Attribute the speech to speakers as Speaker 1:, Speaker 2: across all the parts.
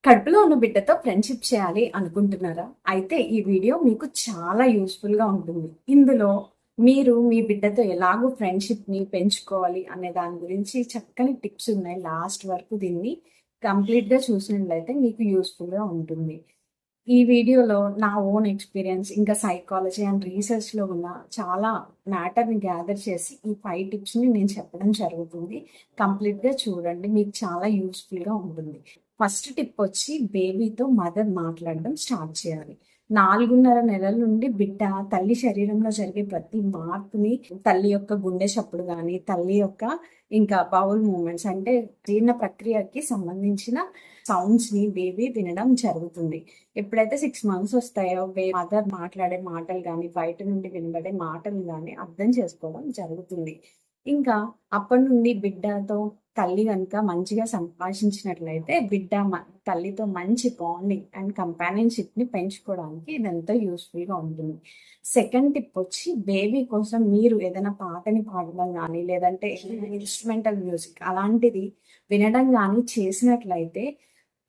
Speaker 1: కడుపులో ఉన్న బిడ్డతో ఫ్రెండ్షిప్ చేయాలి అనుకుంటున్నారా? అయితే ఈ వీడియో మీకు చాలా యూస్ఫుల్ గా ఉంటుంది. ఇందులో మీరు మీ బిడ్డతో ఎలాగో ఫ్రెండ్షిప్ ని పెంచుకోవాలి అనే దాని గురించి చక్కని టిప్స్ ఉన్నాయి. లాస్ట్ వరకు దీన్ని కంప్లీట్ గా చూసినట్లయితే మీకు యూస్ఫుల్ గా ఉంటుంది. ఈ వీడియోలో నా ఓన్ ఎక్స్పీరియన్స్ ఇంకా సైకాలజీ అండ్ రీసెర్చ్ లో ఉన్న చాలా మ్యాటర్ ని గ్యాదర్ చేసి ఈ 5 టిప్స్ ని నేను చెప్పడం జరుగుతుంది. కంప్లీట్ గా చూడండి, మీకు చాలా యూస్ఫుల్ గా ఉంటుంది. ఫస్ట్ టిప్ వచ్చి బేబీతో మదర్ మాట్లాడడం స్టార్ట్ చేయాలి. 4.5 నెలల నుండి బిడ్డ తల్లి శరీరంలో జరిగే ప్రతి మార్పుని, తల్లి యొక్క గుండె చప్పుడు కానీ, తల్లి యొక్క ఇంకా బౌల్ మూమెంట్స్ అంటే జీర్ణ ప్రక్రియకి సంబంధించిన సౌండ్స్ ని బేబీ వినడం జరుగుతుంది. ఎప్పుడైతే 6 మంత్స్ వస్తాయో మదర్ మాట్లాడే మాటలు కానీ, బయట నుండి వినబడే మాటలు కానీ అర్థం చేసుకోవడం జరుగుతుంది. ఇంకా అప్పటి నుండి బిడ్డతో తల్లి కనుక మంచిగా సంభాషించినట్లయితే బిడ్డ తల్లితో మంచి బాండింగ్ అండ్ కంపానియన్షిప్ ని పెంచుకోవడానికి ఇదంతా యూస్ఫుల్ గా ఉంటుంది. సెకండ్ టిప్ వచ్చి బేబీ కోసం మీరు ఏదైనా పాటని పాడడం కానీ, లేదంటే ఇన్స్ట్రుమెంటల్ మ్యూజిక్ అలాంటిది వినడం కానీ చేసినట్లయితే,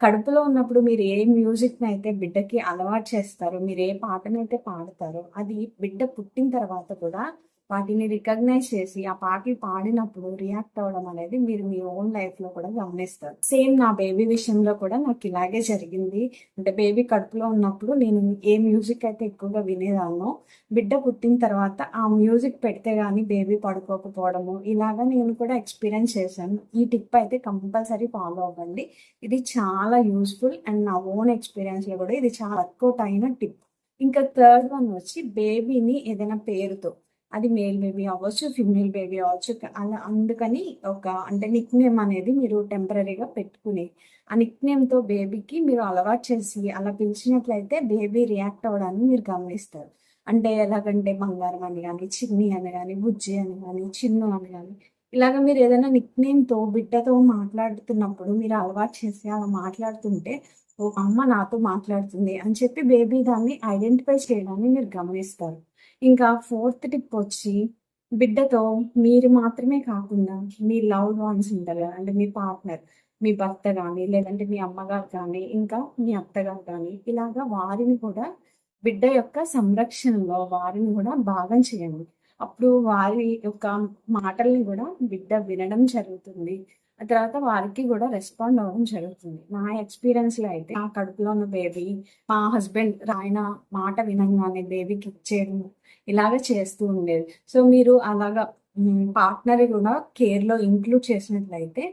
Speaker 1: కడుపులో ఉన్నప్పుడు మీరు ఏ మ్యూజిక్ అయితే బిడ్డకి అలవాటు చేస్తారో, మీరు ఏ పాటనైతే పాడతారో అది బిడ్డ పుట్టిన తర్వాత కూడా వాటిని రికగ్నైజ్ చేసి ఆ పాటలు పాడినప్పుడు రియాక్ట్ అవ్వడం అనేది మీరు మీ ఓన్ లైఫ్ లో కూడా గమనిస్తారు. సేమ్ నా బేబీ విషయంలో కూడా నాకు ఇలాగే జరిగింది. అంటే బేబీ కడుపులో ఉన్నప్పుడు నేను ఏ మ్యూజిక్ అయితే ఎక్కువగా వినేదాన్నో, బిడ్డ పుట్టిన తర్వాత ఆ మ్యూజిక్ పెడితే గానీ బేబీ పడుకోకపోవడము ఇలాగా నేను కూడా ఎక్స్పీరియన్స్ చేశాను. ఈ టిప్ అయితే కంపల్సరీ ఫాలో అవ్వండి. ఇది చాలా యూస్ఫుల్ అండ్ నా ఓన్ ఎక్స్పీరియన్స్ లో కూడా ఇది చాలా వర్కౌట్ అయిన టిప్. ఇంకా థర్డ్ వన్ వచ్చి బేబీని ఏదైనా పేరుతో, అది మేల్ బేబీ అవ్వచ్చు, ఫిమేల్ బేబీ అవ్వచ్చు, అలా అందుకని అంటే నిక్ నేమ్ అనేది మీరు టెంపరీగా పెట్టుకుని ఆ నిక్ నేమ్తో బేబీకి మీరు అలవాటు చేసి అలా పిలిచినట్లయితే బేబీ రియాక్ట్ అవ్వడాన్ని మీరు గమనిస్తారు. అంటే ఎలాగంటే బంగారం అని కానీ, చిన్ని అని కానీ, బుజ్జి అని కానీ, చిన్ను అని కానీ, ఇలాగ మీరు ఏదైనా నిక్ నేమ్తో బిడ్డతో మాట్లాడుతున్నప్పుడు మీరు అలవాటు చేసి అలా మాట్లాడుతుంటే, ఓ అమ్మ నాతో మాట్లాడుతుంది అని చెప్పి బేబీ దాన్ని ఐడెంటిఫై చేయడాన్ని మీరు గమనిస్తారు. ఇంకా ఫోర్త్ టిప్ వచ్చి బిడ్డతో మీరు మాత్రమే కాకుండా మీ లవ్డ్ వన్స్ ఉంటారు కదా, అంటే మీ పార్ట్నర్, మీ భర్త కానీ, లేదంటే మీ అమ్మగారు కానీ, ఇంకా మీ అత్తగారు కానీ, ఇలాగా వారిని కూడా బిడ్డ యొక్క సంరక్షణలో వారిని కూడా భాగం చేయండి. అప్పుడు వారి యొక్క మాటల్ని కూడా బిడ్డ వినడం జరుగుతుంది. ఆ తర్వాత వారికి కూడా రెస్పాండ్ అవ్వడం జరుగుతుంది. నా ఎక్స్పీరియన్స్ లో అయితే నా కడుపులో ఉన్న బేబీ మా హస్బెండ్ రాయన మాట వినంగానే బేబీకి ఇచ్చేయడం ఇలాగ చేస్తూ ఉండేది. సో మీరు అలాగా పార్ట్నర్ కూడా కేర్ లో ఇంక్లూడ్ చేసినట్లయితే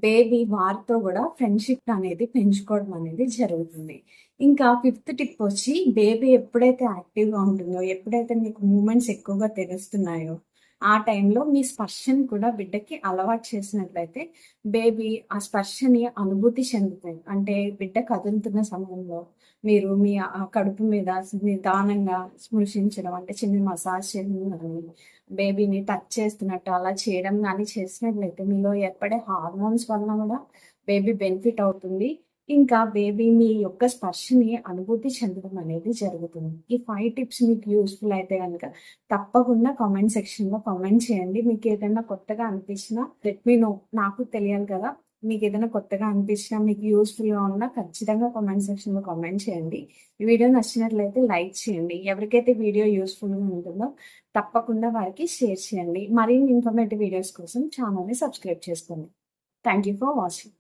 Speaker 1: బేబీ వారితో కూడా ఫ్రెండ్షిప్ అనేది పెంచుకోవడం అనేది జరుగుతుంది. ఇంకా ఫిఫ్త్ టిప్ వచ్చి బేబీ ఎప్పుడైతే యాక్టివ్గా ఉంటుందో, ఎప్పుడైతే మీకు మూమెంట్స్ ఎక్కువగా తెలుస్తున్నాయో ఆ టైంలో మీ స్పర్శని కూడా బిడ్డకి అలవాటు చేసినట్లయితే బేబీ ఆ స్పర్శని అనుభూతి చెందుతాయి. అంటే బిడ్డ కదులుతున్న సమయంలో మీరు మీ కడుపు మీద నిదానంగా స్పృశించడం, అంటే చిన్న మసాజ్ చేయడం కానీ, బేబీని టచ్ చేస్తున్నట్టు అలా చేయడం కానీ చేసినట్లయితే మీలో ఏర్పడే హార్మోన్స్ వలన కూడా బేబీ బెనిఫిట్ అవుతుంది. ఇంకా బేబీ మీ యొక్క స్పర్శని అనుభూతి చెందడం అనేది జరుగుతుంది. ఈ 5 టిప్స్ మీకు యూస్ఫుల్ అయితే కనుక తప్పకుండా కామెంట్ సెక్షన్ లో కామెంట్ చేయండి. మీకు ఏదైనా కొత్తగా అనిపించినా లెట్ మీ నో, నాకు తెలియాలి కదా. మీకు ఏదైనా కొత్తగా అనిపించినా, మీకు యూస్ఫుల్ గా ఉన్నా ఖచ్చితంగా కామెంట్ సెక్షన్ లో కామెంట్ చేయండి. ఈ వీడియో నచ్చినట్లయితే లైక్ చేయండి. ఎవరికైతే వీడియో యూస్ఫుల్ గా ఉంటుందో తప్పకుండా వారికి షేర్ చేయండి. మరిన్ని ఇన్ఫర్మేటివ్ వీడియోస్ కోసం ఛానల్ ని సబ్స్క్రైబ్ చేసుకోండి. Thank you for watching.